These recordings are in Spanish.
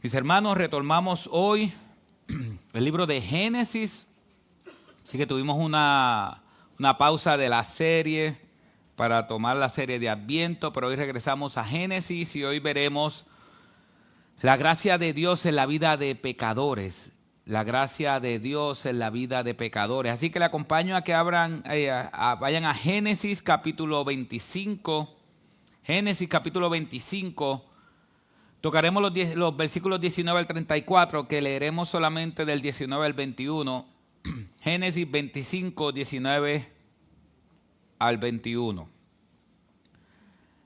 Mis hermanos, retomamos hoy el libro de Génesis. Así que tuvimos una pausa de la serie para tomar la serie de Adviento, pero hoy regresamos a Génesis y hoy veremos la gracia de Dios en la vida de pecadores. La gracia de Dios en la vida de pecadores. Así que le acompaño a que vayan a Génesis capítulo 25. Génesis capítulo 25. Tocaremos los versículos 19 al 34, que leeremos solamente del 19 al 21. Génesis 25, 19 al 21.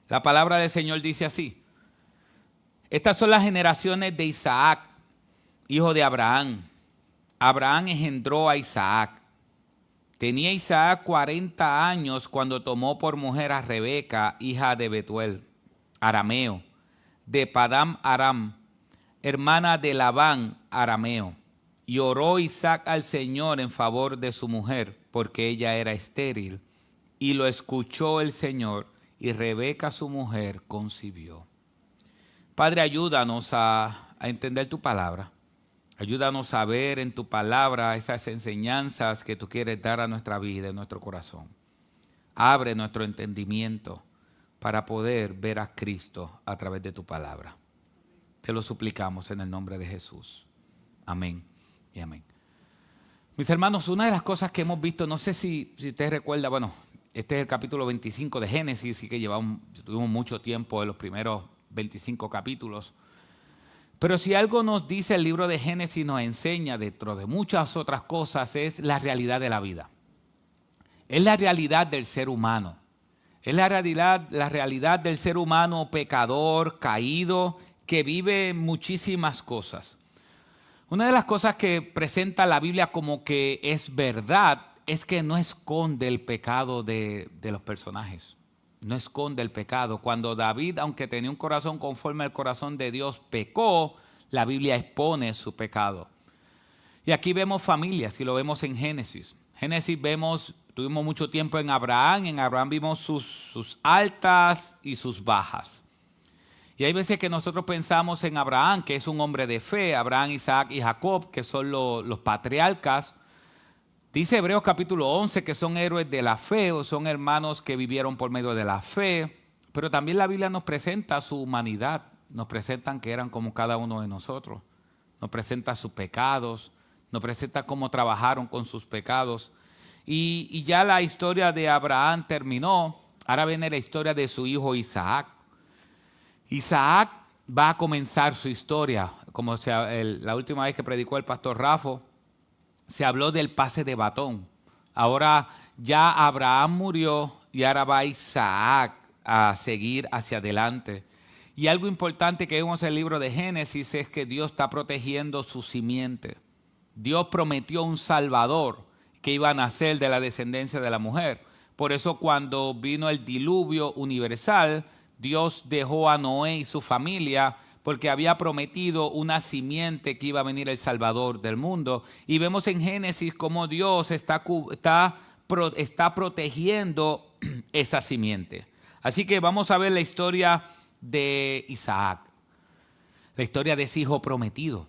La palabra del Señor dice así: Estas son las generaciones de Isaac, hijo de Abraham. Abraham engendró a Isaac. Tenía Isaac 40 años cuando tomó por mujer a Rebeca, hija de Betuel, arameo, de Padán Aram, hermana de Labán, arameo. Y oró Isaac al Señor en favor de su mujer, porque ella era estéril. Y lo escuchó el Señor, y Rebeca su mujer concibió. Padre, ayúdanos a entender tu palabra. Ayúdanos a ver en tu palabra esas enseñanzas que tú quieres dar a nuestra vida, en nuestro corazón. Abre nuestro entendimiento para poder ver a Cristo a través de tu palabra. Te lo suplicamos en el nombre de Jesús. Amén y amén. Mis hermanos, una de las cosas que hemos visto, no sé si usted recuerda, bueno, este es el capítulo 25 de Génesis, sí que tuvimos mucho tiempo en los primeros 25 capítulos. Pero si algo nos dice el libro de Génesis, nos enseña, dentro de muchas otras cosas, es la realidad de la vida. Es la realidad del ser humano. Es la realidad del ser humano pecador, caído, que vive muchísimas cosas. Una de las cosas que presenta la Biblia como que es verdad es que no esconde el pecado de los personajes. No esconde el pecado. Cuando David, aunque tenía un corazón conforme al corazón de Dios, pecó, la Biblia expone su pecado. Y aquí vemos familias, y lo vemos en Génesis. Génesis tuvimos mucho tiempo en Abraham vimos sus altas y sus bajas. Y hay veces que nosotros pensamos en Abraham, que es un hombre de fe, Abraham, Isaac y Jacob, que son los patriarcas. Dice Hebreos capítulo 11 que son héroes de la fe o son hermanos que vivieron por medio de la fe, pero también la Biblia nos presenta su humanidad, nos presentan que eran como cada uno de nosotros, nos presenta sus pecados, nos presenta cómo trabajaron con sus pecados. Y ya la historia de Abraham terminó, ahora viene la historia de su hijo Isaac. Isaac va a comenzar su historia, como la última vez que predicó el pastor Rafa, se habló del pase de batón. Ahora ya Abraham murió y ahora va Isaac a seguir hacia adelante. Y algo importante que vemos en el libro de Génesis es que Dios está protegiendo su simiente. Dios prometió un Salvador que iba a nacer de la descendencia de la mujer. Por eso cuando vino el diluvio universal, Dios dejó a Noé y su familia porque había prometido una simiente que iba a venir el Salvador del mundo. Y vemos en Génesis cómo Dios está protegiendo esa simiente. Así que vamos a ver la historia de Isaac, la historia de ese hijo prometido.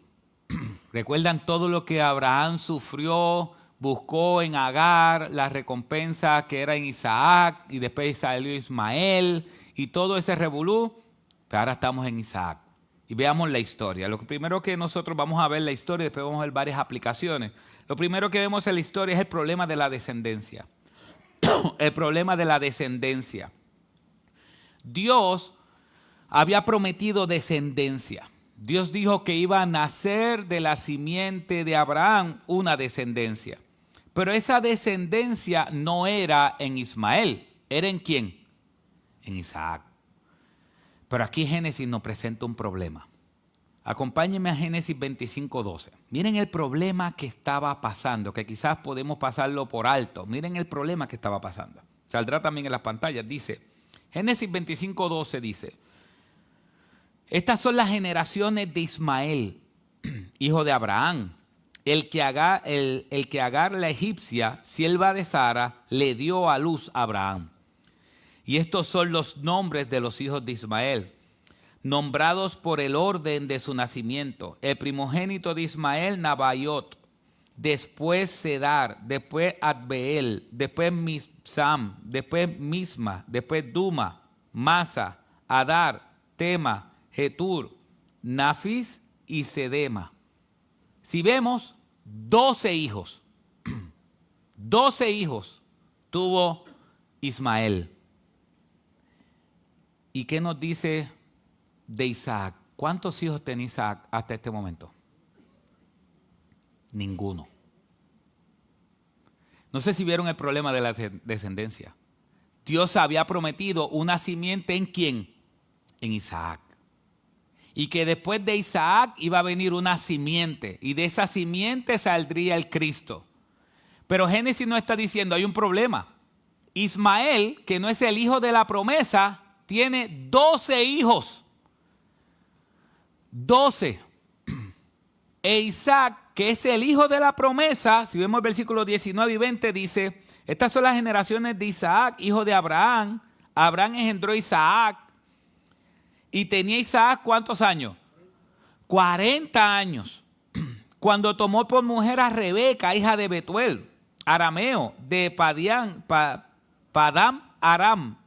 ¿Recuerdan todo lo que Abraham sufrió? Buscó en Agar la recompensa que era en Isaac y después salió Ismael y todo ese revolú. Pero ahora estamos en Isaac. Y veamos la historia. Lo primero que nosotros vamos a ver la historia, después vamos a ver varias aplicaciones. Lo primero que vemos en la historia es el problema de la descendencia. El problema de la descendencia. Dios había prometido descendencia. Dios dijo que iba a nacer de la simiente de Abraham una descendencia. Pero esa descendencia no era en Ismael. ¿Era en quién? En Isaac. Pero aquí Génesis nos presenta un problema. Acompáñenme a Génesis 25:12. Miren el problema que estaba pasando, que quizás podemos pasarlo por alto. Miren el problema que estaba pasando. Saldrá también en las pantallas. Dice, Génesis 25:12 dice: Estas son las generaciones de Ismael, hijo de Abraham, el que Agar la egipcia, sierva de Sara, le dio a luz a Abraham. Y estos son los nombres de los hijos de Ismael: nombrados por el orden de su nacimiento. El primogénito de Ismael, Nabaiot, después Cedar, después Adbeel, después Mibsam, después Misma, después Duma, Masa, Adar, Tema, Getur, Nafis y Sedema. Si vemos, 12 hijos. 12 hijos tuvo Ismael. ¿Y qué nos dice de Isaac? ¿Cuántos hijos tenía Isaac hasta este momento? Ninguno. No sé si vieron el problema de la descendencia. Dios había prometido una simiente ¿en quién? En Isaac. Y que después de Isaac iba a venir una simiente. Y de esa simiente saldría el Cristo. Pero Génesis no está diciendo, hay un problema. Ismael, que no es el hijo de la promesa, tiene 12 hijos. 12. E Isaac, que es el hijo de la promesa, si vemos el versículo 19 y 20, dice, estas son las generaciones de Isaac, hijo de Abraham. Abraham engendró a Isaac. Y tenía Isaac, ¿cuántos años? 40 años. Cuando tomó por mujer a Rebeca, hija de Betuel, arameo, de Padam Aram,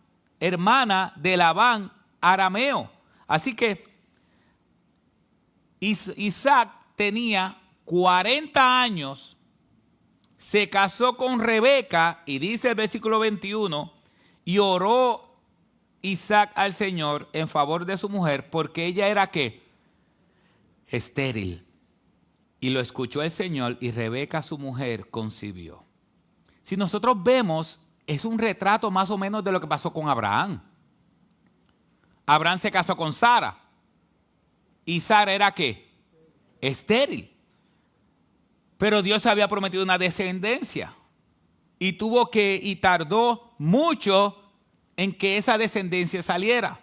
hermana de Labán, arameo. Así que Isaac tenía 40 años, se casó con Rebeca, y dice el versículo 21, y oró Isaac al Señor en favor de su mujer, porque ella era ¿qué? Estéril. Y lo escuchó el Señor, y Rebeca, su mujer, concibió. Si nosotros vemos, es un retrato más o menos de lo que pasó con Abraham. Abraham se casó con Sara. ¿Y Sara era qué? Estéril. Pero Dios había prometido una descendencia. Y tardó mucho en que esa descendencia saliera.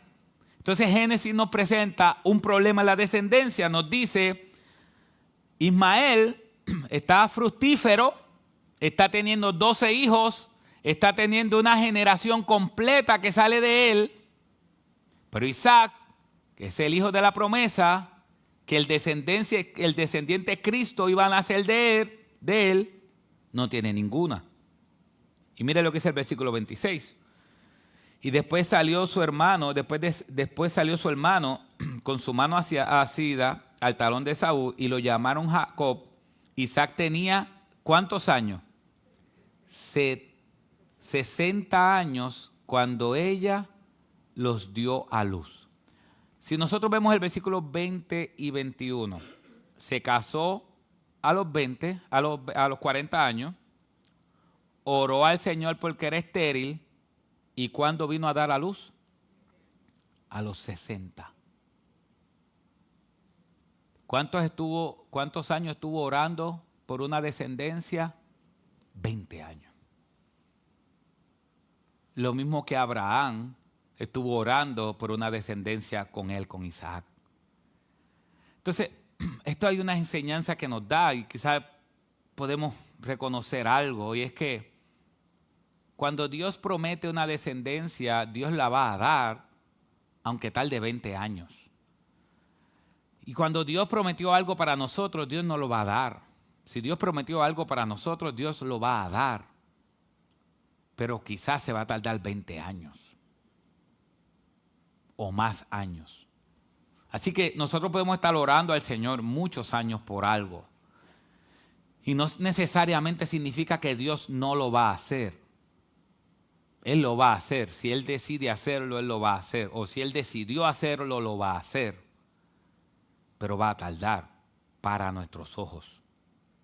Entonces Génesis nos presenta un problema en la descendencia. Nos dice, Ismael está fructífero, está teniendo 12 hijos, está teniendo una generación completa que sale de él. Pero Isaac, que es el hijo de la promesa, que el descendiente Cristo iba a nacer de él, no tiene ninguna. Y mire lo que dice el versículo 26. Y después salió su hermano, después salió su hermano con su mano asida al talón de Saúl, y lo llamaron Jacob. Isaac tenía ¿cuántos años? 60 años cuando ella los dio a luz. Si nosotros vemos el versículo 20 y 21, se casó a los 20, a los 40 años, oró al Señor porque era estéril. ¿Y cuándo vino a dar a luz? A los 60. ¿Cuántos años estuvo orando por una descendencia? 20 años. Lo mismo que Abraham estuvo orando por una descendencia con él, con Isaac. Entonces, esto hay una enseñanza que nos da, y quizás podemos reconocer algo, y es que cuando Dios promete una descendencia, Dios la va a dar, aunque tarde 20 años. Y cuando Dios prometió algo para nosotros, Dios no lo va a dar. Si Dios prometió algo para nosotros, Dios lo va a dar. Pero quizás se va a tardar 20 años. O más años. Así que nosotros podemos estar orando al Señor muchos años por algo. Y no necesariamente significa que Dios no lo va a hacer. Él lo va a hacer. Si Él decide hacerlo, Él lo va a hacer. O si Él decidió hacerlo, lo va a hacer. Pero va a tardar para nuestros ojos.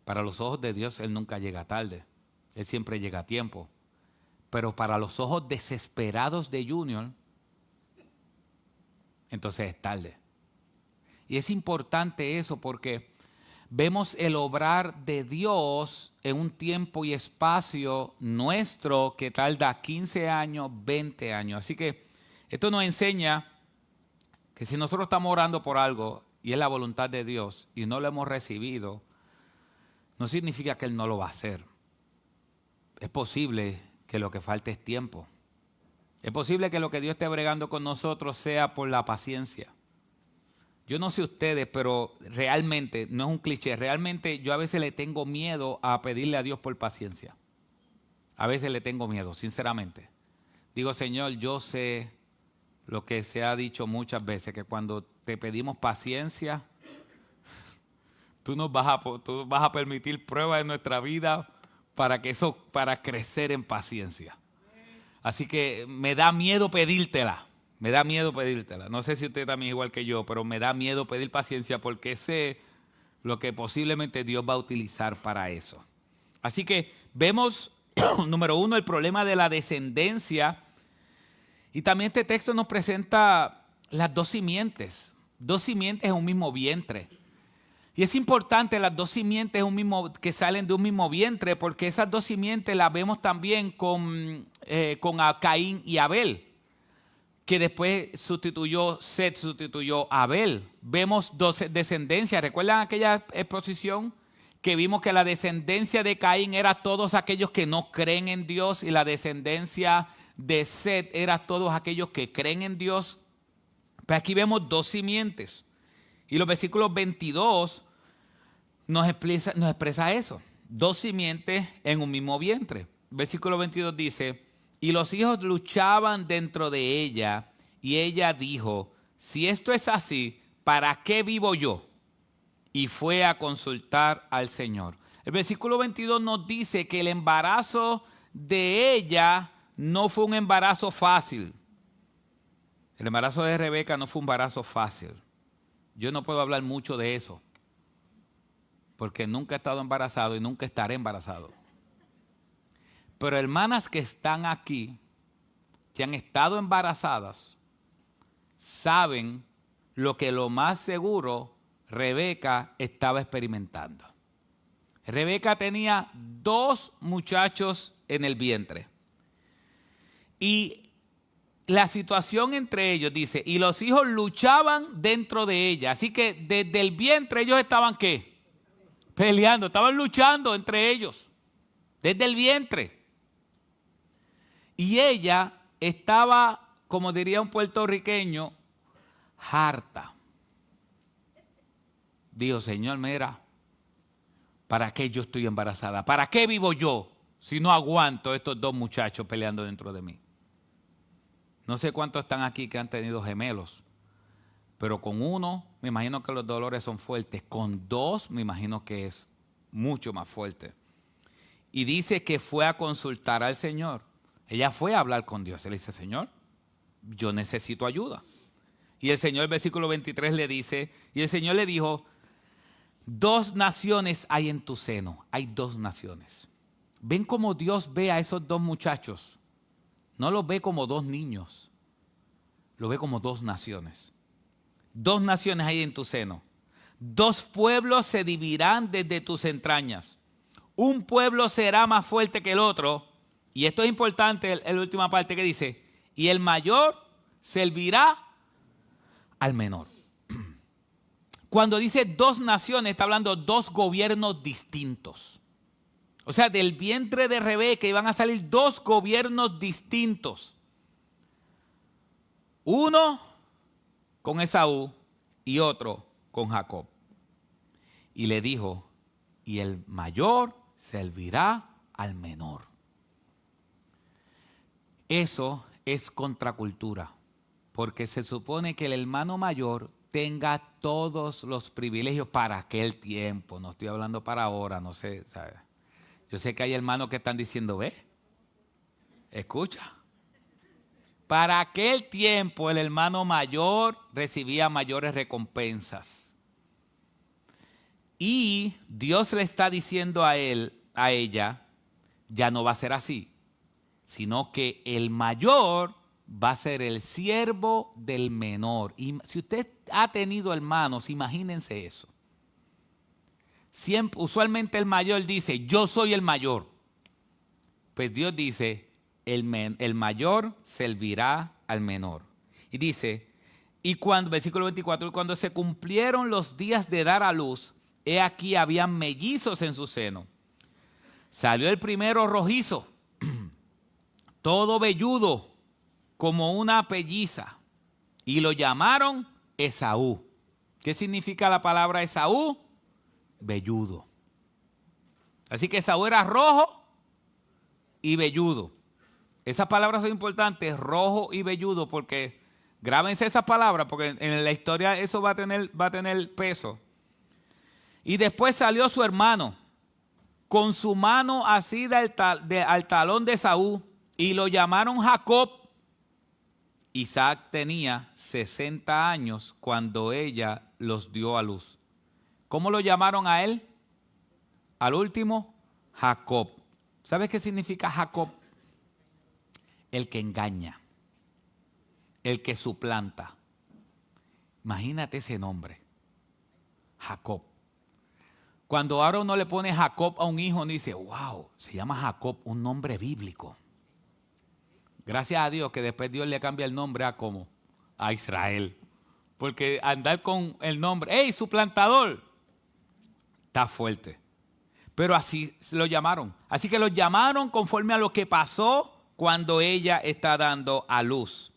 Para los ojos de Dios, Él nunca llega tarde. Él siempre llega a tiempo. Pero para los ojos desesperados de Junior, entonces es tarde. Y es importante eso porque vemos el obrar de Dios en un tiempo y espacio nuestro que tarda 15 años, 20 años. Así que esto nos enseña que si nosotros estamos orando por algo y es la voluntad de Dios y no lo hemos recibido, no significa que Él no lo va a hacer. Es posible que lo que falte es tiempo. Es posible que lo que Dios esté bregando con nosotros sea por la paciencia. Yo no sé ustedes, pero realmente, no es un cliché, realmente yo a veces le tengo miedo a pedirle a Dios por paciencia. A veces le tengo miedo, sinceramente. Digo, Señor, yo sé lo que se ha dicho muchas veces, que cuando te pedimos paciencia, tú vas a permitir pruebas en nuestra vida para crecer en paciencia. Así que me da miedo pedírtela. Me da miedo pedírtela. No sé si usted también es igual que yo, pero me da miedo pedir paciencia porque sé lo que posiblemente Dios va a utilizar para eso. Así que vemos, número uno, el problema de la descendencia. Y también este texto nos presenta las dos simientes en un mismo vientre. Y es importante las dos simientes que salen de un mismo vientre, porque esas dos simientes las vemos también con Caín y Abel, que después Seth sustituyó a Abel. Vemos dos descendencias. ¿Recuerdan aquella exposición que vimos que la descendencia de Caín era todos aquellos que no creen en Dios y la descendencia de Seth era todos aquellos que creen en Dios? Pues aquí vemos dos simientes. Y los versículos 22 nos expresa eso. Dos simientes en un mismo vientre. Versículo 22 dice: y los hijos luchaban dentro de ella, y ella dijo: si esto es así, ¿para qué vivo yo? Y fue a consultar al Señor. El versículo 22 nos dice que el embarazo de ella no fue un embarazo fácil. El embarazo de Rebeca no fue un embarazo fácil. Yo no puedo hablar mucho de eso, porque nunca he estado embarazado y nunca estaré embarazado. Pero hermanas que están aquí, que han estado embarazadas, saben lo que lo más seguro Rebeca estaba experimentando. Rebeca tenía 2 muchachos en el vientre. Y la situación entre ellos, dice, y los hijos luchaban dentro de ella. Así que desde el vientre ellos estaban, ¿qué? Peleando, estaban luchando entre ellos. Desde el vientre. Y ella estaba, como diría un puertorriqueño, harta. Dijo: Señor, mira, ¿para qué yo estoy embarazada? ¿Para qué vivo yo si no aguanto estos 2 muchachos peleando dentro de mí? No sé cuántos están aquí que han tenido gemelos, pero con uno me imagino que los dolores son fuertes. Con 2 me imagino que es mucho más fuerte. Y dice que fue a consultar al Señor. Ella fue a hablar con Dios. Él dice: Señor, yo necesito ayuda. Y el Señor, versículo 23 le dice, y el Señor le dijo: 2 naciones hay en tu seno. Hay 2 naciones. ¿Ven cómo Dios ve a esos 2 muchachos? No los ve como 2 niños. Lo ve como 2 naciones. 2 naciones hay en tu seno. 2 pueblos se dividirán desde tus entrañas. Un pueblo será más fuerte que el otro. Y esto es importante, la última parte que dice: y el mayor servirá al menor. Cuando dice 2 naciones, está hablando 2 gobiernos distintos. O sea, del vientre de Rebeca iban a salir 2 gobiernos distintos. Uno con Esaú y otro con Jacob. Y le dijo: y el mayor servirá al menor. Eso es contracultura, porque se supone que el hermano mayor tenga todos los privilegios para aquel tiempo. No estoy hablando para ahora, no sé, ¿sabes? Yo sé que hay hermanos que están diciendo: ve, escucha. Para aquel tiempo el hermano mayor recibía mayores recompensas. Y Dios le está diciendo a ella, ya no va a ser así, sino que el mayor va a ser el siervo del menor. Y si usted ha tenido hermanos, imagínense eso. Usualmente el mayor dice: yo soy el mayor. Pues Dios dice: el mayor servirá al menor. Y dice, versículo 24, cuando se cumplieron los días de dar a luz, he aquí habían mellizos en su seno. Salió el primero rojizo, todo velludo, como una pelliza, y lo llamaron Esaú. ¿Qué significa la palabra Esaú? Velludo. Así que Esaú era rojo y velludo. Esas palabras son importantes, rojo y velludo, porque grábense esas palabras, porque en la historia eso va a tener peso. Y después salió su hermano, con su mano asida al talón de Esaú, y lo llamaron Jacob. Isaac tenía 60 años cuando ella los dio a luz. ¿Cómo lo llamaron a él? Al último, Jacob. ¿Sabes qué significa Jacob? El que engaña, el que suplanta. Imagínate ese nombre, Jacob. Cuando ahora uno le pone Jacob a un hijo, uno dice, wow, se llama Jacob, un nombre bíblico. Gracias a Dios que después Dios le cambia el nombre a ¿cómo? A Israel. Porque andar con el nombre, ¡hey, suplantador! Está fuerte. Pero así lo llamaron. Así que lo llamaron conforme a lo que pasó cuando ella está dando a luz.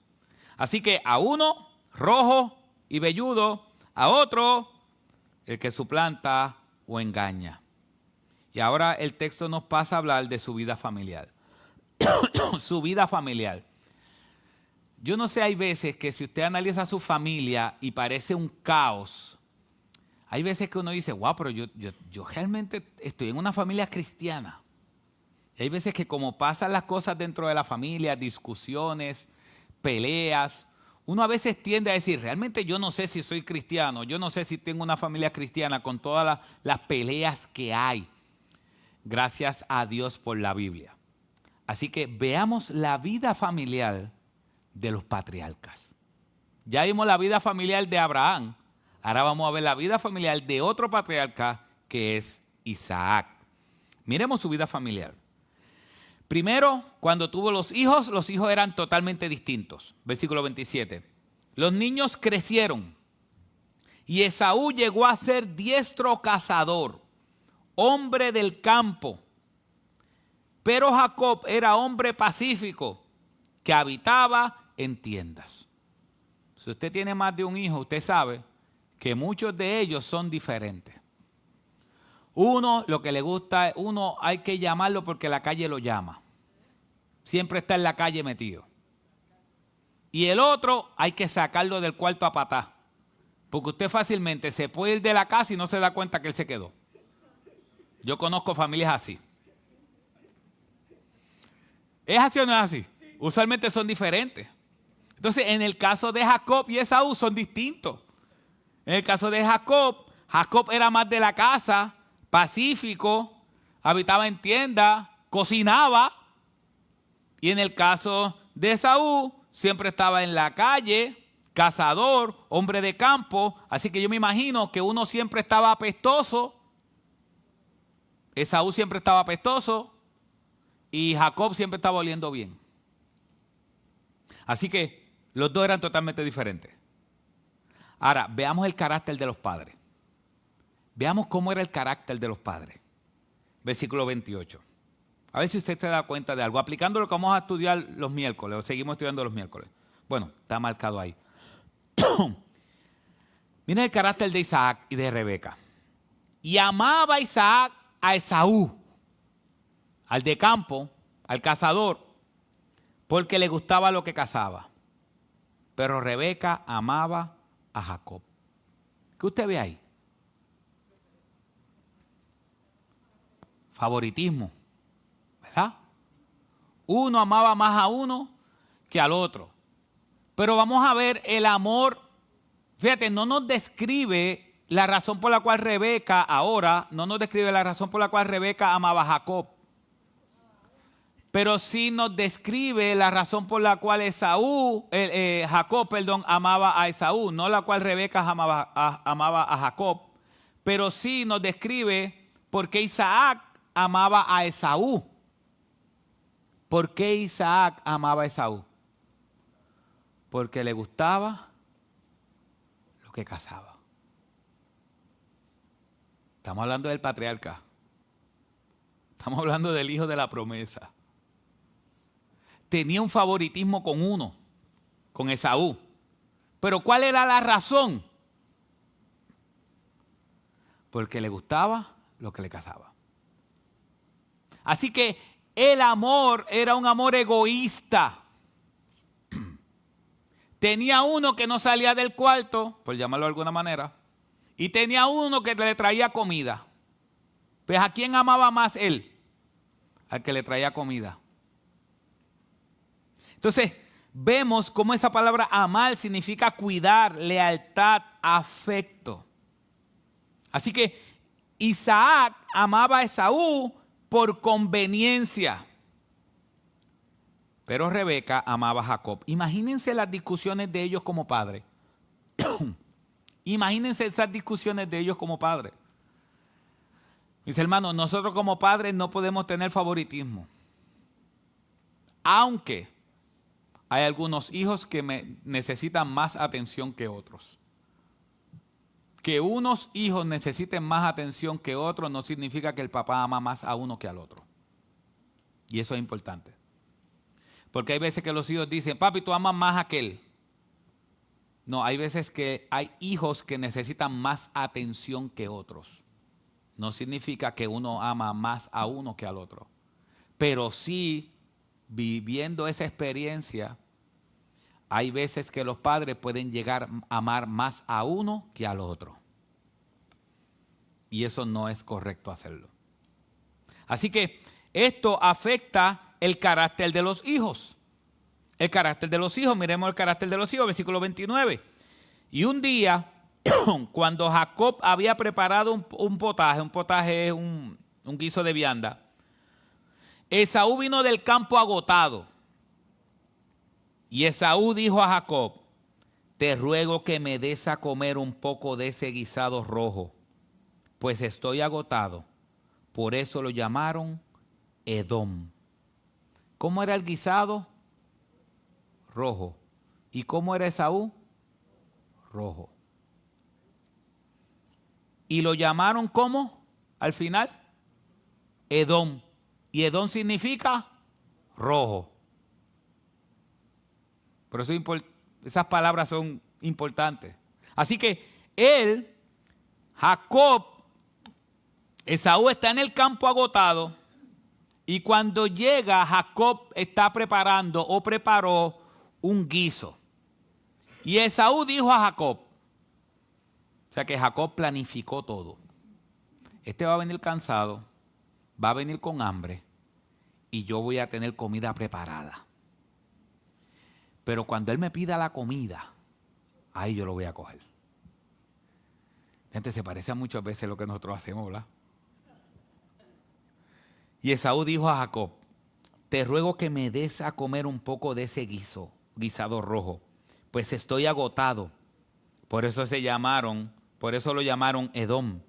Así que a uno, rojo y velludo, a otro, el que suplanta o engaña. Y ahora el texto nos pasa a hablar de su vida familiar. Su vida familiar. Yo no sé, hay veces que si usted analiza su familia y parece un caos, hay veces que uno dice, wow, pero yo realmente estoy en una familia cristiana. Y hay veces que como pasan las cosas dentro de la familia, discusiones, peleas, uno a veces tiende a decir, realmente yo no sé si soy cristiano, yo no sé si tengo una familia cristiana con todas las peleas que hay. Gracias a Dios por la Biblia. Así que veamos la vida familiar de los patriarcas. Ya vimos la vida familiar de Abraham. Ahora vamos a ver la vida familiar de otro patriarca que es Isaac. Miremos su vida familiar. Primero, cuando tuvo los hijos eran totalmente distintos. Versículo 27. Los niños crecieron y Esaú llegó a ser diestro cazador, hombre del campo. Pero Jacob era hombre pacífico que habitaba en tiendas. Si usted tiene más de un hijo, usted sabe que muchos de ellos son diferentes. Uno, lo que le gusta, uno hay que llamarlo porque la calle lo llama. Siempre está en la calle metido. Y el otro hay que sacarlo del cuarto a patá. Porque usted fácilmente se puede ir de la casa y no se da cuenta que él se quedó. Yo conozco familias así. ¿Es así o no es así? Sí. Usualmente son diferentes. Entonces, en el caso de Jacob y Esaú son distintos. En el caso de Jacob, Jacob era más de la casa, pacífico, habitaba en tienda, cocinaba. Y en el caso de Esaú, siempre estaba en la calle, cazador, hombre de campo. Así que yo me imagino que uno siempre estaba apestoso. Esaú siempre estaba apestoso. Y Jacob siempre estaba oliendo bien. Así que los dos eran totalmente diferentes. Ahora, veamos el carácter de los padres. Veamos cómo era el carácter de los padres. Versículo 28. A ver si usted se da cuenta de algo. Aplicando lo que vamos a estudiar los miércoles, o seguimos estudiando los miércoles. Bueno, está marcado ahí. Miren el carácter de Isaac y de Rebeca. Y amaba Isaac a Esaú, al de campo, al cazador, porque le gustaba lo que cazaba. Pero Rebeca amaba a Jacob. ¿Qué usted ve ahí? Favoritismo, ¿verdad? Uno amaba más a uno que al otro. Pero vamos a ver el amor. Fíjate, no nos describe la razón por la cual Rebeca amaba a Jacob. Pero sí nos describe la razón por la cual Jacob amaba a Esaú, no la cual Rebeca amaba a Jacob, pero sí nos describe por qué Isaac amaba a Esaú. ¿Por qué Isaac amaba a Esaú? Porque le gustaba lo que cazaba. Estamos hablando del patriarca. Estamos hablando del hijo de la promesa. Tenía un favoritismo con uno, con Esaú. Pero ¿cuál era la razón? porque le gustaba lo que le casaba. Así que el amor era un amor egoísta. Tenía uno que no salía del cuarto, por llamarlo de alguna manera, y tenía uno que le traía comida. Pues ¿a quién amaba más él? Al que le traía comida. Entonces, vemos cómo esa palabra amar significa cuidar, lealtad, afecto. Así que Isaac amaba a Esaú por conveniencia, pero Rebeca amaba a Jacob. Imagínense las discusiones de ellos como padres. Imagínense esas discusiones de ellos como padres. Mis hermanos, nosotros como padres no podemos tener favoritismo. Aunque hay algunos hijos que necesitan más atención que otros. Que unos hijos necesiten más atención que otros no significa que el papá ama más a uno que al otro. Y eso es importante. Porque hay veces que los hijos dicen, papi, tú amas más a aquel. No, hay veces que hay hijos que necesitan más atención que otros. No significa que uno ama más a uno que al otro. Pero sí, viviendo esa experiencia, hay veces que los padres pueden llegar a amar más a uno que al otro. Y eso no es correcto hacerlo. Así que esto afecta el carácter de los hijos. El carácter de los hijos, miremos el carácter de los hijos, versículo 29. Y un día, cuando Jacob había preparado un potaje es un guiso de vianda, Esaú vino del campo agotado. Y Esaú dijo a Jacob, te ruego que me des a comer un poco de ese guisado rojo, pues estoy agotado. Por eso lo llamaron Edom. ¿Cómo era el guisado? Rojo. ¿Y cómo era Esaú? Rojo. ¿Y lo llamaron cómo? Al final, Edom. ¿Y Edom significa? Rojo. Por eso esas palabras son importantes. Así que Jacob, Esaú está en el campo agotado y cuando llega Jacob está preparando o preparó un guiso. Y Esaú dijo a Jacob, o sea que Jacob planificó todo. Este va a venir cansado, va a venir con hambre y yo voy a tener comida preparada. Pero cuando él me pida la comida, ahí yo lo voy a coger. Gente, se parece a muchas veces lo que nosotros hacemos, ¿verdad? Y Esaú dijo a Jacob, te ruego que me des a comer un poco de ese guisado rojo, pues estoy agotado. Por eso lo llamaron Edom.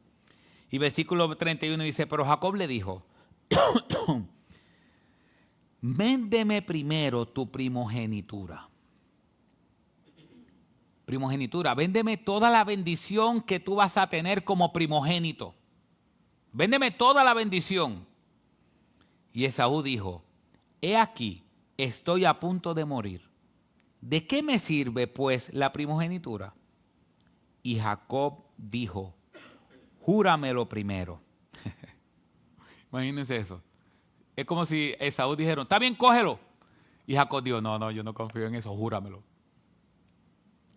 Y versículo 31 dice, pero Jacob le dijo, véndeme primero tu primogenitura. Primogenitura, véndeme toda la bendición que tú vas a tener como primogénito. Véndeme toda la bendición. Y Esaú dijo, he aquí, estoy a punto de morir. ¿De qué me sirve pues la primogenitura? Y Jacob dijo, júramelo primero. Imagínense eso. Es como si Esaú dijeron, está bien, cógelo. Y Jacob dijo, no, yo no confío en eso, júramelo.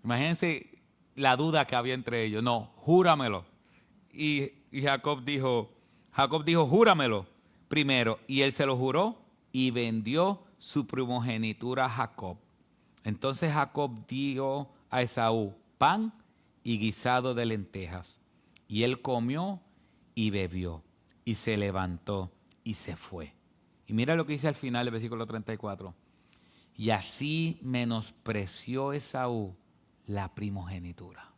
Imagínense la duda que había entre ellos. No, júramelo. Y Jacob dijo, júramelo primero. Y él se lo juró y vendió su primogenitura a Jacob. Entonces Jacob dio a Esaú pan y guisado de lentejas. Y él comió y bebió y se levantó y se fue. Y mira lo que dice al final del versículo 34. Y así menospreció Esaú la primogenitura.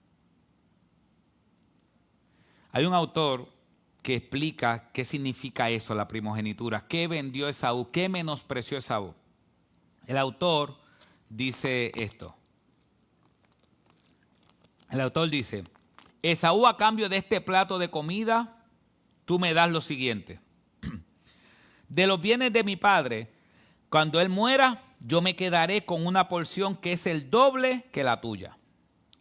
Hay un autor que explica qué significa eso, la primogenitura. ¿Qué vendió Esaú? ¿Qué menospreció Esaú? El autor dice esto. El autor dice, Esaú, a cambio de este plato de comida, tú me das lo siguiente. De los bienes de mi padre, cuando él muera, yo me quedaré con una porción que es el doble que la tuya.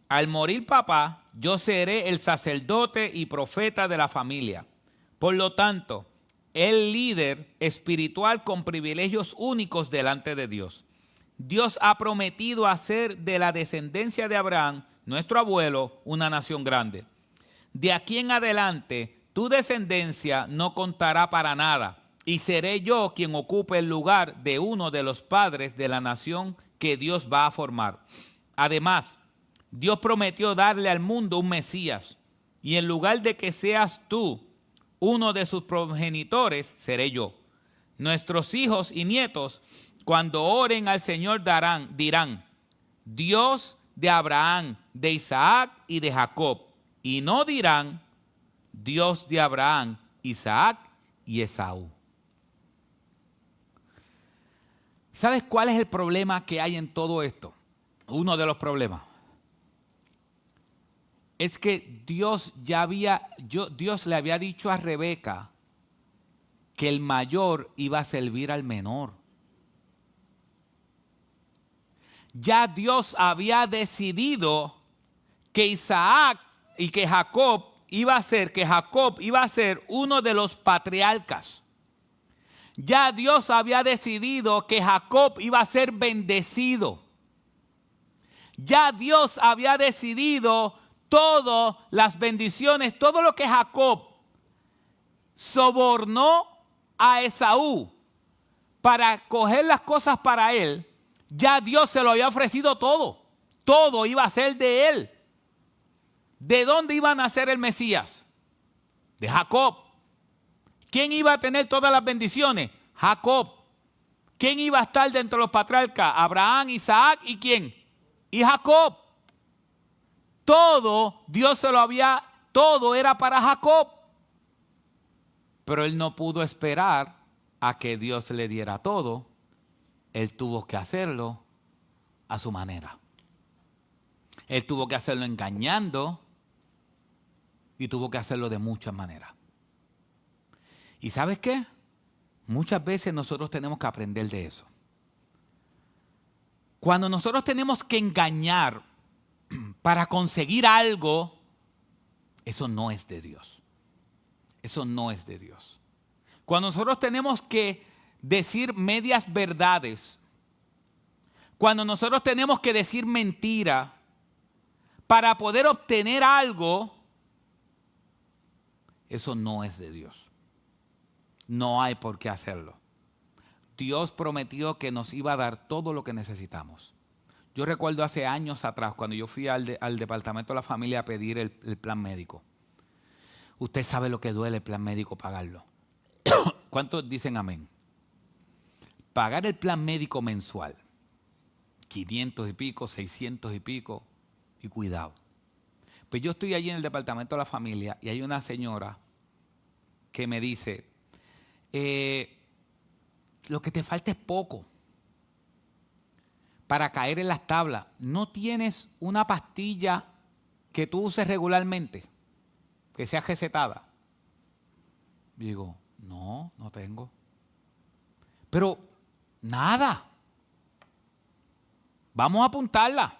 Al morir papá, yo seré el sacerdote y profeta de la familia. Por lo tanto, el líder espiritual con privilegios únicos delante de Dios. Dios ha prometido hacer de la descendencia de Abraham, nuestro abuelo, una nación grande. De aquí en adelante, tu descendencia no contará para nada, y seré yo quien ocupe el lugar de uno de los padres de la nación que Dios va a formar. Además, Dios prometió darle al mundo un Mesías, y en lugar de que seas tú uno de sus progenitores, seré yo. Nuestros hijos y nietos, cuando oren al Señor, dirán, Dios de Abraham, de Isaac y de Jacob. Y no dirán, Dios de Abraham, Isaac y Esaú. ¿Sabes cuál es el problema que hay en todo esto? Uno de los problemas es que Dios le había dicho a Rebeca que el mayor iba a servir al menor. Ya Dios había decidido que Isaac y que Jacob iba a ser uno de los patriarcas. Ya Dios había decidido que Jacob iba a ser bendecido. Ya Dios había decidido todas las bendiciones, todo lo que Jacob sobornó a Esaú para coger las cosas para él, ya Dios se lo había ofrecido todo. Todo iba a ser de él. ¿De dónde iba a nacer el Mesías? De Jacob. ¿Quién iba a tener todas las bendiciones? Jacob. ¿Quién iba a estar dentro de los patriarcas? Abraham, Isaac y ¿quién? Y Jacob. Todo, todo era para Jacob. Pero él no pudo esperar a que Dios le diera todo. Él tuvo que hacerlo a su manera. Él tuvo que hacerlo engañando y tuvo que hacerlo de muchas maneras. ¿Y sabes qué? Muchas veces nosotros tenemos que aprender de eso. Cuando nosotros tenemos que engañar para conseguir algo, eso no es de Dios. Eso no es de Dios. Cuando nosotros tenemos que decir medias verdades, cuando nosotros tenemos que decir mentira para poder obtener algo, eso no es de Dios. No hay por qué hacerlo. Dios prometió que nos iba a dar todo lo que necesitamos. Yo recuerdo hace años atrás, cuando yo fui al departamento de la familia a pedir el plan médico. Usted sabe lo que duele el plan médico pagarlo. ¿Cuántos dicen amén? Pagar el plan médico mensual, 500 y pico, 600 y pico, y cuidado. Pues yo estoy allí en el departamento de la familia y hay una señora que me dice, lo que te falta es poco para caer en las tablas. ¿No tienes una pastilla que tú uses regularmente, que sea recetada? Digo, no tengo. Pero nada. Vamos a apuntarla.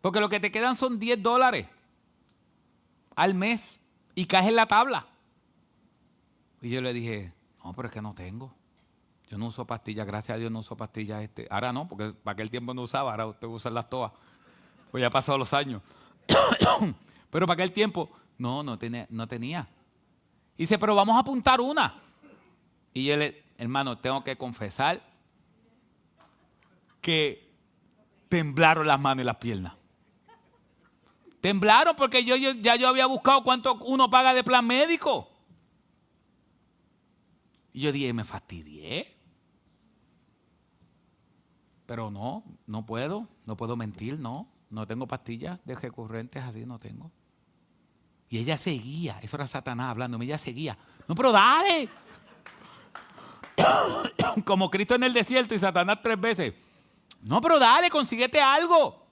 Porque lo que te quedan son $10 al mes y caes en la tabla. Y yo le dije, no, pero es que no tengo. Yo no uso pastillas, gracias a Dios no uso pastillas. Ahora no, porque para aquel tiempo no usaba, ahora usted usa las todas. Pues ya han pasado los años. Pero para aquel tiempo, no tenía. Y dice, pero vamos a apuntar una. Y yo hermano, tengo que confesar que temblaron las manos y las piernas. Temblaron porque yo había buscado cuánto uno paga de plan médico. Y yo dije, me fastidié. Pero no puedo mentir, no tengo pastillas de recurrentes así, no tengo. Y ella seguía, eso era Satanás hablándome, ella seguía. No, pero dale. Como Cristo en el desierto y Satanás 3 veces. No, pero dale, consíguete algo.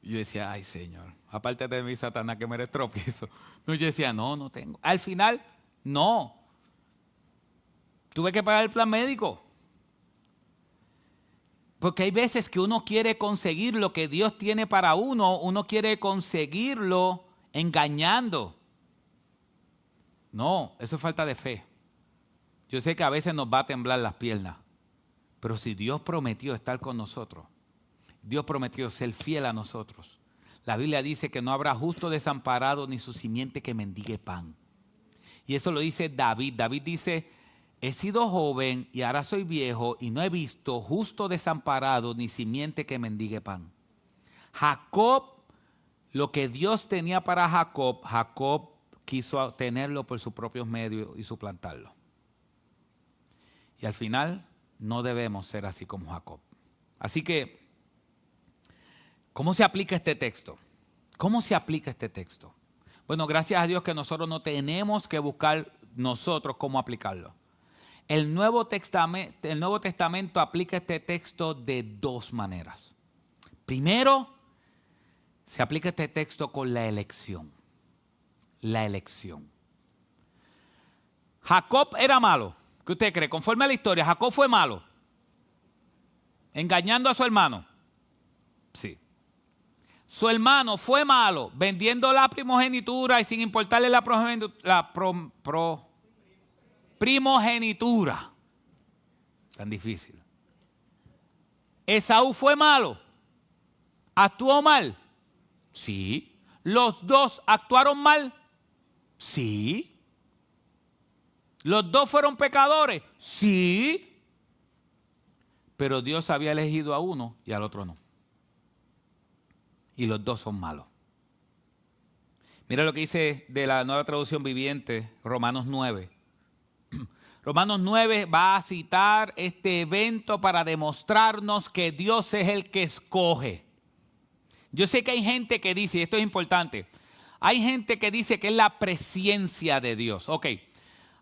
Y yo decía, ay Señor, aparte de mí Satanás que me eres tropiezo. No, yo decía, no tengo. Al final, no. Tuve que pagar el plan médico. Porque hay veces que uno quiere conseguir lo que Dios tiene para uno quiere conseguirlo engañando. No, eso es falta de fe. Yo sé que a veces nos va a temblar las piernas, pero si Dios prometió estar con nosotros, Dios prometió ser fiel a nosotros. La Biblia dice que no habrá justo desamparado ni su simiente que mendigue pan. Y eso lo dice David. David dice, he sido joven y ahora soy viejo y no he visto justo desamparado ni simiente que mendigue pan. Jacob, lo que Dios tenía para Jacob, Jacob quiso tenerlo por sus propios medios y suplantarlo. Y al final no debemos ser así como Jacob. Así que, ¿cómo se aplica este texto? ¿Cómo se aplica este texto? Bueno, gracias a Dios que nosotros no tenemos que buscar nosotros cómo aplicarlo. El Nuevo Testamento aplica este texto de dos maneras. Primero, se aplica este texto con la elección. La elección. Jacob era malo. ¿Qué usted cree? Conforme a la historia, Jacob fue malo. Engañando a su hermano. Sí. Su hermano fue malo, vendiendo la primogenitura y sin importarle la primogenitura. Tan difícil. Esaú fue malo. ¿Actuó mal? Sí. ¿Los dos actuaron mal? Sí. ¿Los dos fueron pecadores? Sí. Pero Dios había elegido a uno y al otro no. Y los dos son malos. Mira lo que dice de la Nueva Traducción Viviente, Romanos 9. Romanos 9 va a citar este evento para demostrarnos que Dios es el que escoge. Yo sé que hay gente que dice, y esto es importante, hay gente que dice que es la presciencia de Dios. Ok,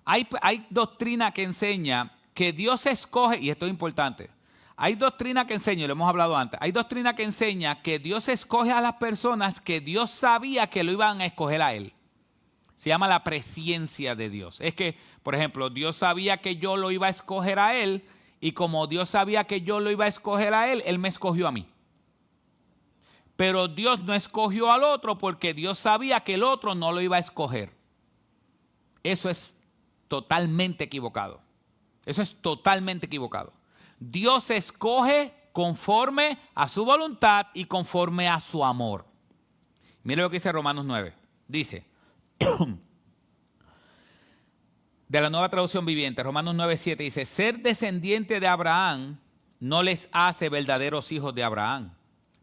hay doctrina que enseña que Dios escoge, y esto es importante, hay doctrina que enseña, y lo hemos hablado antes, hay doctrina que enseña que Dios escoge a las personas que Dios sabía que lo iban a escoger a Él. Se llama la presciencia de Dios. Es que, por ejemplo, Dios sabía que yo lo iba a escoger a Él, y como Dios sabía que yo lo iba a escoger a Él, Él me escogió a mí. Pero Dios no escogió al otro porque Dios sabía que el otro no lo iba a escoger. Eso es totalmente equivocado. Eso es totalmente equivocado. Dios escoge conforme a su voluntad y conforme a su amor. Mire lo que dice Romanos 9. Dice, de la Nueva Traducción Viviente, Romanos 9:7 dice, ser descendiente de Abraham no les hace verdaderos hijos de Abraham.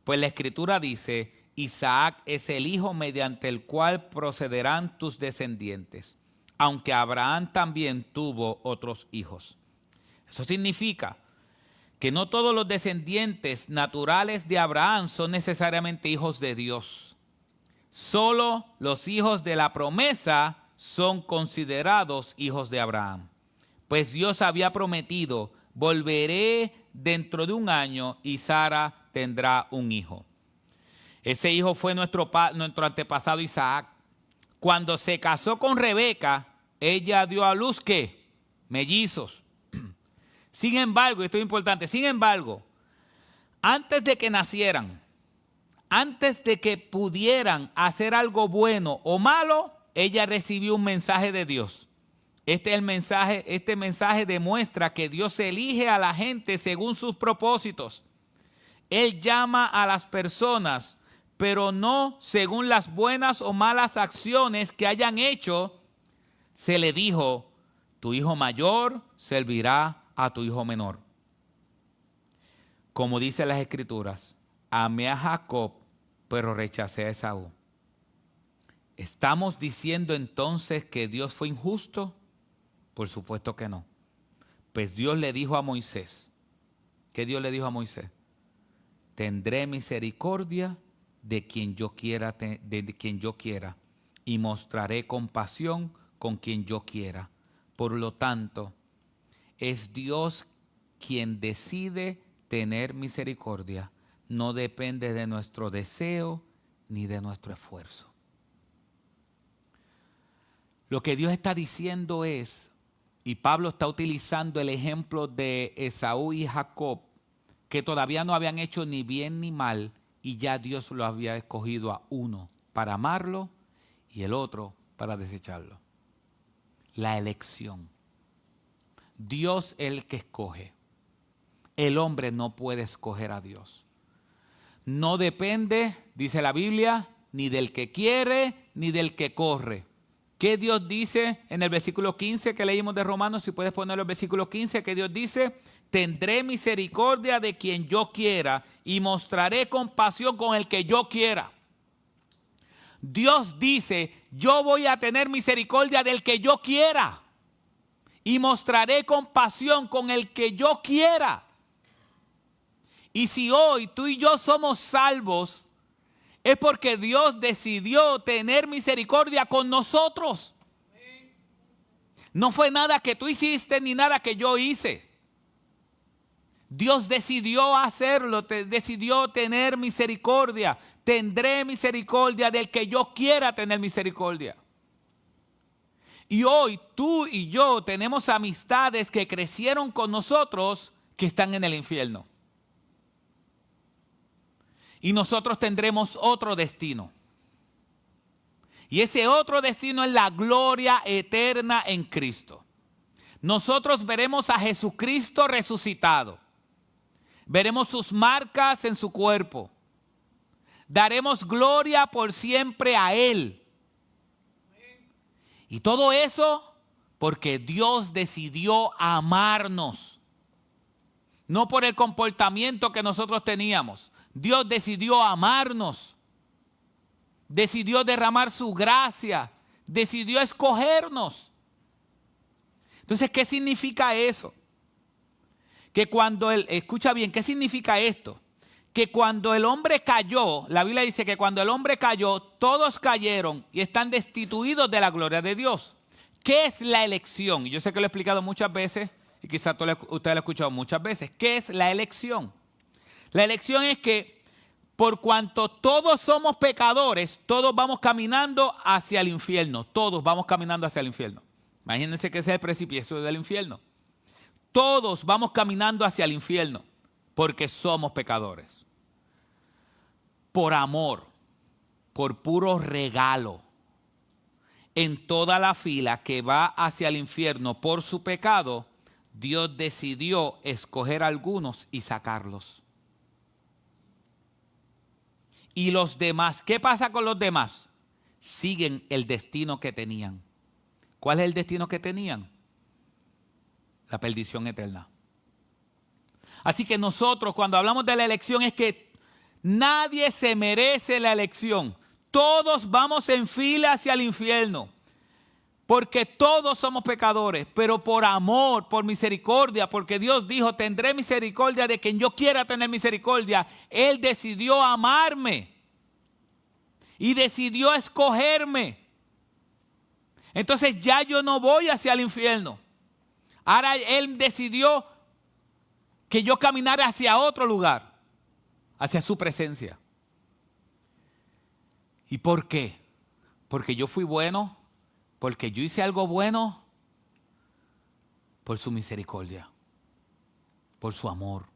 Pues la Escritura dice, Isaac es el hijo mediante el cual procederán tus descendientes, aunque Abraham también tuvo otros hijos. Eso significa que no todos los descendientes naturales de Abraham son necesariamente hijos de Dios. Solo los hijos de la promesa son considerados hijos de Abraham. Pues Dios había prometido, volveré dentro de un año y Sara tendrá un hijo. Ese hijo fue nuestro antepasado Isaac. Cuando se casó con Rebeca, ella dio a luz ¿qué? Mellizos. Sin embargo, esto es importante, sin embargo, antes de que nacieran, antes de que pudieran hacer algo bueno o malo, ella recibió un mensaje de Dios. Este mensaje demuestra que Dios elige a la gente según sus propósitos. Él llama a las personas, pero no según las buenas o malas acciones que hayan hecho. Se le dijo, tu hijo mayor servirá a tu hijo menor. Como dice las Escrituras, amé a Jacob, pero rechacé a Esaú. ¿Estamos diciendo entonces que Dios fue injusto? Por supuesto que no. Pues Dios le dijo a Moisés, ¿qué Dios le dijo a Moisés? Tendré misericordia de quien yo quiera, y mostraré compasión con quien yo quiera. Por lo tanto, es Dios quien decide tener misericordia. No depende de nuestro deseo ni de nuestro esfuerzo. Lo que Dios está diciendo es, y Pablo está utilizando el ejemplo de Esaú y Jacob que todavía no habían hecho ni bien ni mal y ya Dios lo había escogido a uno para amarlo y el otro para desecharlo. La elección. Dios es el que escoge. El hombre no puede escoger a Dios. No depende, dice la Biblia, ni del que quiere ni del que corre. ¿Qué Dios dice en el versículo 15 que leímos de Romanos? Si puedes ponerlo el versículo 15, que Dios dice: tendré misericordia de quien yo quiera y mostraré compasión con el que yo quiera. Dios dice: yo voy a tener misericordia del que yo quiera y mostraré compasión con el que yo quiera. Y si hoy tú y yo somos salvos, es porque Dios decidió tener misericordia con nosotros. No fue nada que tú hiciste ni nada que yo hice. Dios decidió hacerlo, decidió tener misericordia. Tendré misericordia del que yo quiera tener misericordia. Y hoy tú y yo tenemos amistades que crecieron con nosotros que están en el infierno. Y nosotros tendremos otro destino. Y ese otro destino es la gloria eterna en Cristo. Nosotros veremos a Jesucristo resucitado. Veremos sus marcas en su cuerpo. Daremos gloria por siempre a Él. Y todo eso porque Dios decidió amarnos. No por el comportamiento que nosotros teníamos. Dios decidió amarnos. Decidió derramar su gracia. Decidió escogernos. Entonces, ¿qué significa eso? Que cuando escucha bien, ¿qué significa esto? Que cuando el hombre cayó, la Biblia dice que cuando el hombre cayó, todos cayeron y están destituidos de la gloria de Dios. ¿Qué es la elección? Y yo sé que lo he explicado muchas veces y quizás usted lo ha escuchado muchas veces. ¿Qué es la elección? La elección es que por cuanto todos somos pecadores, todos vamos caminando hacia el infierno. Todos vamos caminando hacia el infierno. Imagínense que ese es el precipicio del infierno. Todos vamos caminando hacia el infierno porque somos pecadores. Por amor, por puro regalo, en toda la fila que va hacia el infierno por su pecado, Dios decidió escoger a algunos y sacarlos. Y los demás, ¿qué pasa con los demás? Siguen el destino que tenían. ¿Cuál es el destino que tenían? La perdición eterna. Así que nosotros cuando hablamos de la elección es que nadie se merece la elección. Todos vamos en fila hacia el infierno. Porque todos somos pecadores, pero por amor, por misericordia, porque Dios dijo, tendré misericordia de quien yo quiera tener misericordia. Él decidió amarme y decidió escogerme. Entonces ya yo no voy hacia el infierno. Ahora Él decidió que yo caminara hacia otro lugar, hacia su presencia. ¿Y por qué? Porque yo fui bueno. Porque yo hice algo bueno por su misericordia, por su amor.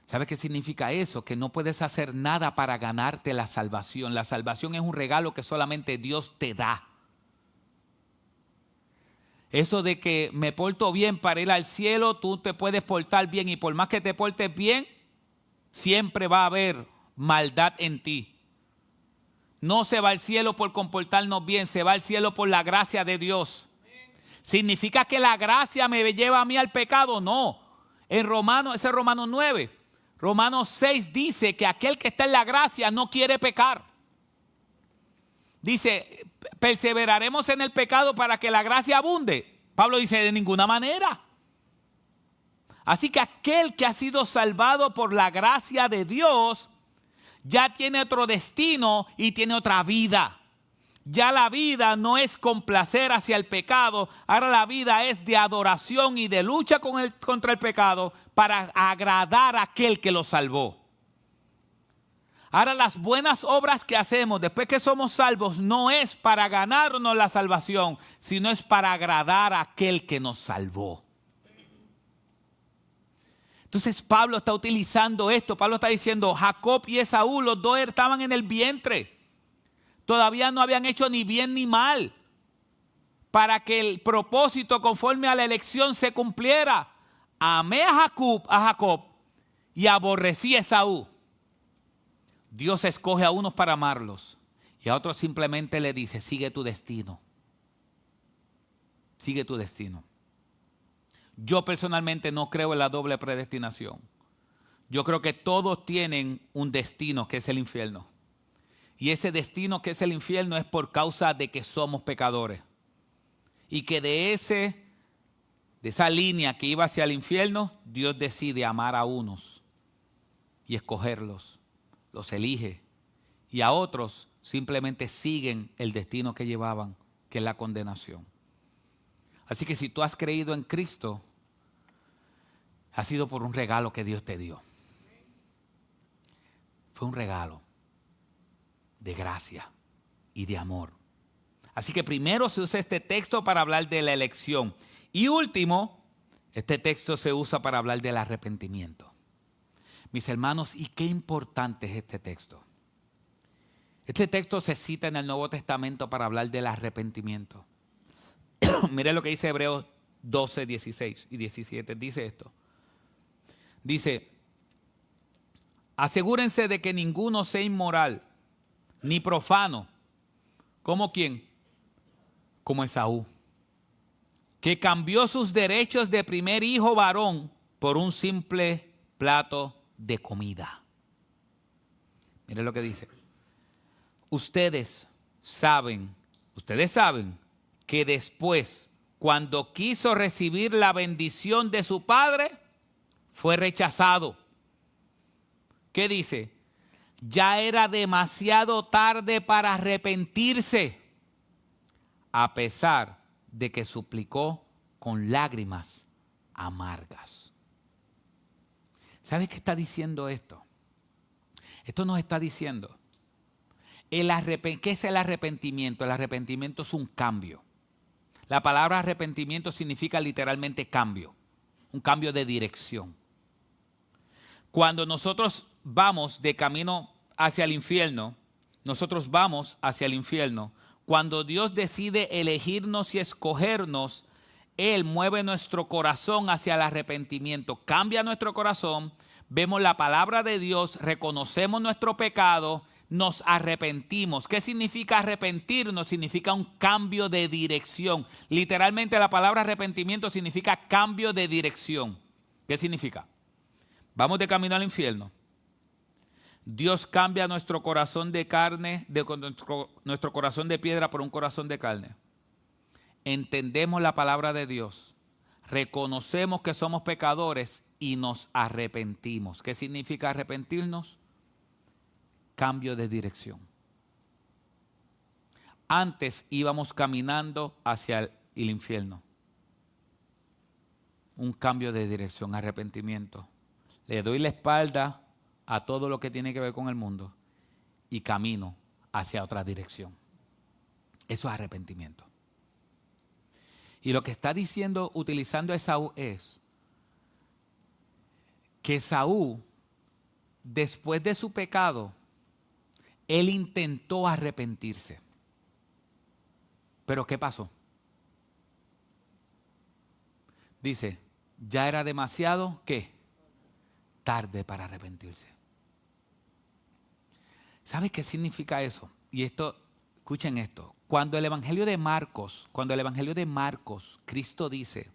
¿Sabes qué significa eso? Que no puedes hacer nada para ganarte la salvación. La salvación es un regalo que solamente Dios te da. Eso de que me porto bien para ir al cielo, tú te puedes portar bien y por más que te portes bien, siempre va a haber maldad en ti. No se va al cielo por comportarnos bien, se va al cielo por la gracia de Dios. ¿Significa que la gracia me lleva a mí al pecado? No. En Romanos, ese es Romanos 9. Romanos 6 dice que aquel que está en la gracia no quiere pecar. Dice, perseveraremos en el pecado para que la gracia abunde. Pablo dice, de ninguna manera. Así que aquel que ha sido salvado por la gracia de Dios ya tiene otro destino y tiene otra vida. Ya la vida no es complacer hacia el pecado, ahora la vida es de adoración y de lucha contra el pecado para agradar a aquel que lo salvó. Ahora las buenas obras que hacemos después que somos salvos no es para ganarnos la salvación, sino es para agradar a aquel que nos salvó. Entonces Pablo está utilizando esto. Pablo está diciendo, Jacob y Esaú, los dos estaban en el vientre. Todavía no habían hecho ni bien ni mal. Para que el propósito conforme a la elección se cumpliera. Amé a Jacob y aborrecí a Esaú. Dios escoge a unos para amarlos y a otros simplemente le dice, sigue tu destino. Sigue tu destino. Yo personalmente no creo en la doble predestinación. Yo creo que todos tienen un destino que es el infierno. Y ese destino que es el infierno es por causa de que somos pecadores. Y que de esa línea que iba hacia el infierno, Dios decide amar a unos y escogerlos, los elige. Y a otros simplemente siguen el destino que llevaban, que es la condenación. Así que si tú has creído en Cristo, ha sido por un regalo que Dios te dio. Fue un regalo de gracia y de amor. Así que primero se usa este texto para hablar de la elección. Y último, este texto se usa para hablar del arrepentimiento. Mis hermanos, ¿y qué importante es este texto? Este texto se cita en el Nuevo Testamento para hablar del arrepentimiento. Mire lo que dice Hebreos 12, 16 y 17. Dice esto. Dice, asegúrense de que ninguno sea inmoral, ni profano. ¿Como quién? Como Esaú, que cambió sus derechos de primer hijo varón por un simple plato de comida. Mire lo que dice. Ustedes saben que después, cuando quiso recibir la bendición de su padre, fue rechazado. ¿Qué dice? Ya era demasiado tarde para arrepentirse, a pesar de que suplicó con lágrimas amargas. ¿Sabes qué está diciendo esto? Esto nos está diciendo, ¿qué es el arrepentimiento? El arrepentimiento es un cambio. La palabra arrepentimiento significa literalmente cambio, un cambio de dirección. Cuando nosotros vamos de camino hacia el infierno, cuando Dios decide elegirnos y escogernos, Él mueve nuestro corazón hacia el arrepentimiento, cambia nuestro corazón, vemos la palabra de Dios, reconocemos nuestro pecado, nos arrepentimos. ¿Qué significa arrepentirnos? Significa un cambio de dirección. Literalmente la palabra arrepentimiento significa cambio de dirección. ¿Qué significa? Vamos de camino al infierno. Dios cambia nuestro corazón de carne, nuestro corazón de piedra por un corazón de carne. Entendemos la palabra de Dios, reconocemos que somos pecadores y nos arrepentimos. ¿Qué significa arrepentirnos? Cambio de dirección. Antes íbamos caminando hacia el infierno. Un cambio de dirección, arrepentimiento. Le doy la espalda a todo lo que tiene que ver con el mundo y camino hacia otra dirección. Eso es arrepentimiento. Y lo que está diciendo, utilizando a Esaú, es que Esaú, después de su pecado, él intentó arrepentirse. ¿Pero qué pasó? Dice, ya era demasiado, ¿qué? Tarde para arrepentirse. ¿Sabes qué significa eso? Y esto, escuchen esto. Cuando el Evangelio de Marcos, Cristo dice,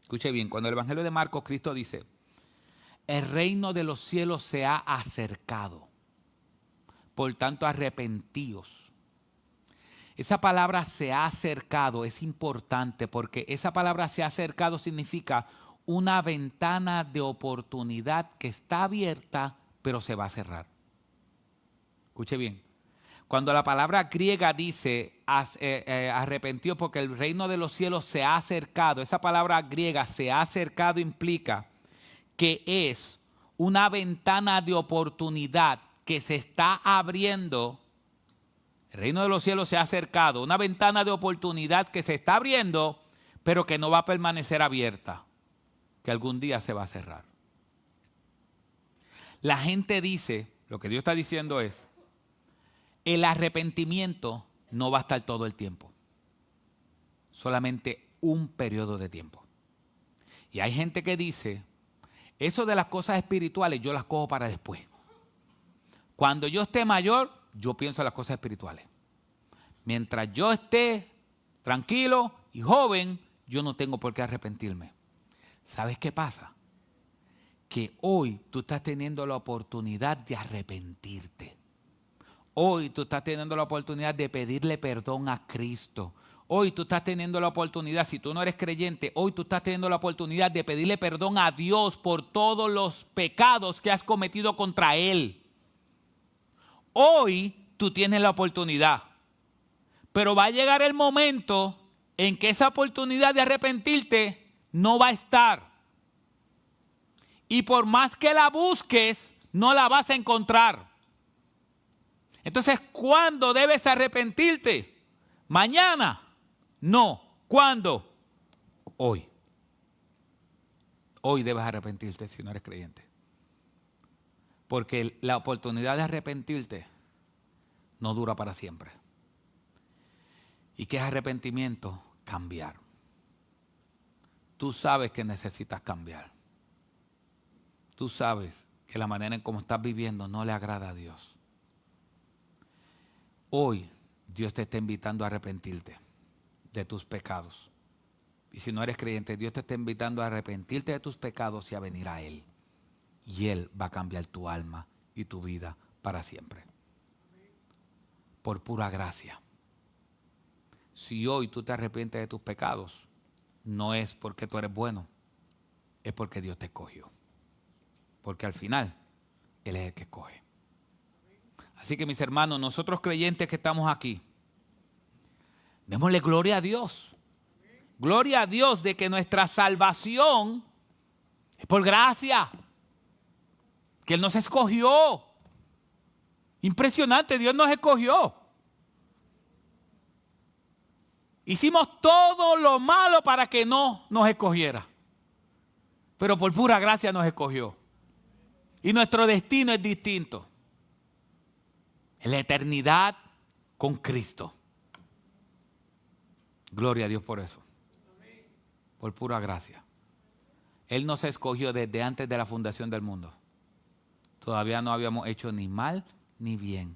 escuche bien, cuando el Evangelio de Marcos, Cristo dice, el reino de los cielos se ha acercado, por tanto arrepentíos. Esa palabra se ha acercado es importante porque esa palabra se ha acercado significa una ventana de oportunidad que está abierta pero se va a cerrar. Escuche bien. Cuando la palabra griega dice arrepentido porque el reino de los cielos se ha acercado, esa palabra griega se ha acercado implica que es una ventana de oportunidad que se está abriendo. El reino de los cielos se ha acercado, una ventana de oportunidad que se está abriendo, pero que no va a permanecer abierta, que algún día se va a cerrar. la gente dice, lo que Dios está diciendo es, el arrepentimiento no va a estar todo el tiempo. Solamente un periodo de tiempo. Y hay gente que dice, eso de las cosas espirituales yo las cojo para después. Cuando yo esté mayor, yo pienso en las cosas espirituales. Mientras yo esté tranquilo y joven, yo no tengo por qué arrepentirme. ¿Sabes qué pasa? Que hoy tú estás teniendo la oportunidad de arrepentirte. Hoy tú estás teniendo la oportunidad de pedirle perdón a Cristo. Hoy tú estás teniendo la oportunidad, si tú no eres creyente, hoy tú estás teniendo la oportunidad de pedirle perdón a Dios por todos los pecados que has cometido contra Él. Hoy tú tienes la oportunidad. Pero va a llegar el momento en que esa oportunidad de arrepentirte no va a estar. Y por más que la busques, no la vas a encontrar. Entonces, ¿cuándo debes arrepentirte? ¿Mañana? No. ¿Cuándo? Hoy. Hoy debes arrepentirte si no eres creyente. Porque la oportunidad de arrepentirte no dura para siempre. ¿Y qué es arrepentimiento? Cambiar. Tú sabes que necesitas cambiar. Tú sabes que la manera en cómo estás viviendo no le agrada a Dios. Hoy Dios te está invitando a arrepentirte de tus pecados. Y si no eres creyente, Dios te está invitando a arrepentirte de tus pecados y a venir a Él. Y Él va a cambiar tu alma y tu vida para siempre. Por pura gracia. Si hoy tú te arrepientes de tus pecados, no es porque tú eres bueno, es porque Dios te escogió. Porque al final, Él es el que escoge. Así que mis hermanos, nosotros creyentes que estamos aquí, démosle gloria a Dios. Gloria a Dios de que nuestra salvación es por gracia. Que Él nos escogió. Impresionante, Dios nos escogió. Hicimos todo lo malo para que no nos escogiera. Pero por pura gracia nos escogió. Y nuestro destino es distinto. En la eternidad con Cristo. Gloria a Dios por eso. Por pura gracia. Él nos escogió desde antes de la fundación del mundo. Todavía no habíamos hecho ni mal ni bien.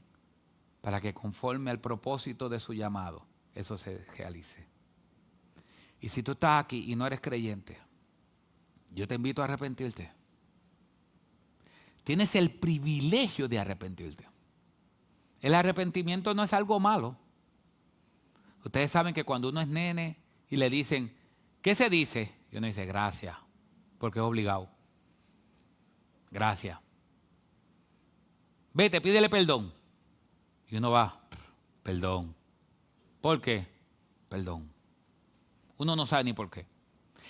Para que conforme al propósito de su llamado, eso se realice. Y si tú estás aquí y no eres creyente, yo te invito a arrepentirte. Tienes el privilegio de arrepentirte. El arrepentimiento no es algo malo. Ustedes saben que cuando uno es nene y le dicen, ¿qué se dice? Y uno dice, gracias, porque es obligado. Gracias. Vete, pídele perdón. Y uno va, perdón. ¿Por qué? Perdón. Uno no sabe ni por qué.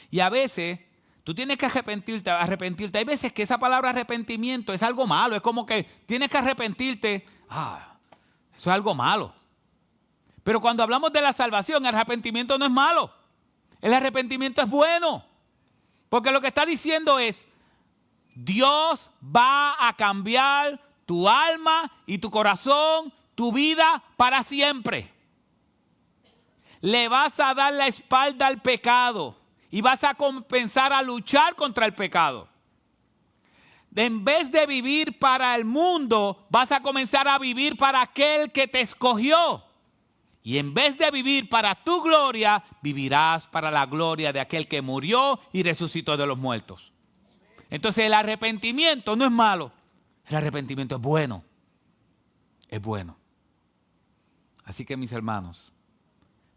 Y a veces tú tienes que arrepentirte. Hay veces que esa palabra arrepentimiento es algo malo. Es como que tienes que arrepentirte. Eso es algo malo. Pero cuando hablamos de la salvación, el arrepentimiento no es malo. El arrepentimiento es bueno. Porque lo que está diciendo es, Dios va a cambiar tu alma y tu corazón, tu vida para siempre. Le vas a dar la espalda al pecado y vas a comenzar a luchar contra el pecado. En vez de vivir para el mundo, vas a comenzar a vivir para aquel que te escogió. Y en vez de vivir para tu gloria, vivirás para la gloria de aquel que murió y resucitó de los muertos. Entonces el arrepentimiento no es malo. El arrepentimiento es bueno. Es bueno. Así que mis hermanos,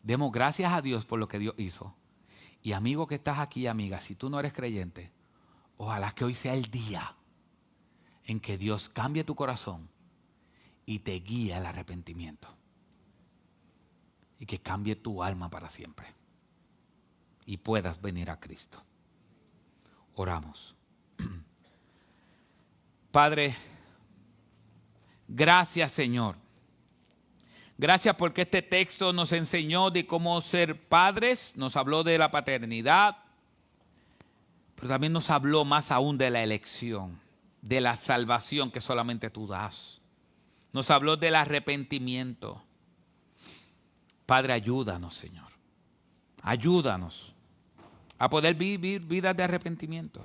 demos gracias a Dios por lo que Dios hizo. Y amigo que estás aquí, amiga, si tú no eres creyente, ojalá que hoy sea el día en que Dios cambie tu corazón y te guíe al arrepentimiento. Y que cambie tu alma para siempre. Y puedas venir a Cristo. Oramos. Padre, gracias Señor. Gracias porque este texto nos enseñó de cómo ser padres, nos habló de la paternidad, pero también nos habló más aún de la elección. de la salvación que solamente tú das. Nos habló del arrepentimiento. Padre, ayúdanos, Señor. Ayúdanos a poder vivir vidas de arrepentimiento.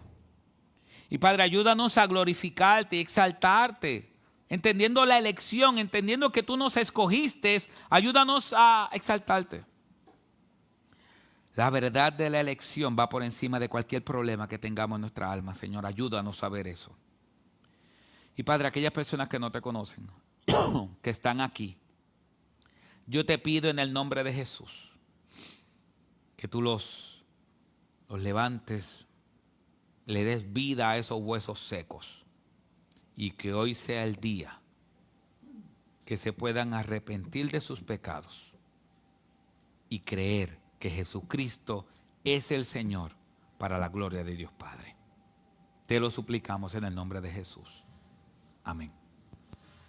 Y Padre, ayúdanos a glorificarte y exaltarte, entendiendo la elección, entendiendo que tú nos escogiste, ayúdanos a exaltarte. La verdad de la elección va por encima de cualquier problema que tengamos en nuestra alma, Señor. Ayúdanos a ver eso. Y Padre, aquellas personas que no te conocen, que están aquí, yo te pido en el nombre de Jesús que tú los levantes, le des vida a esos huesos secos y que hoy sea el día que se puedan arrepentir de sus pecados y creer que Jesucristo es el Señor para la gloria de Dios Padre. Te lo suplicamos en el nombre de Jesús. Amén.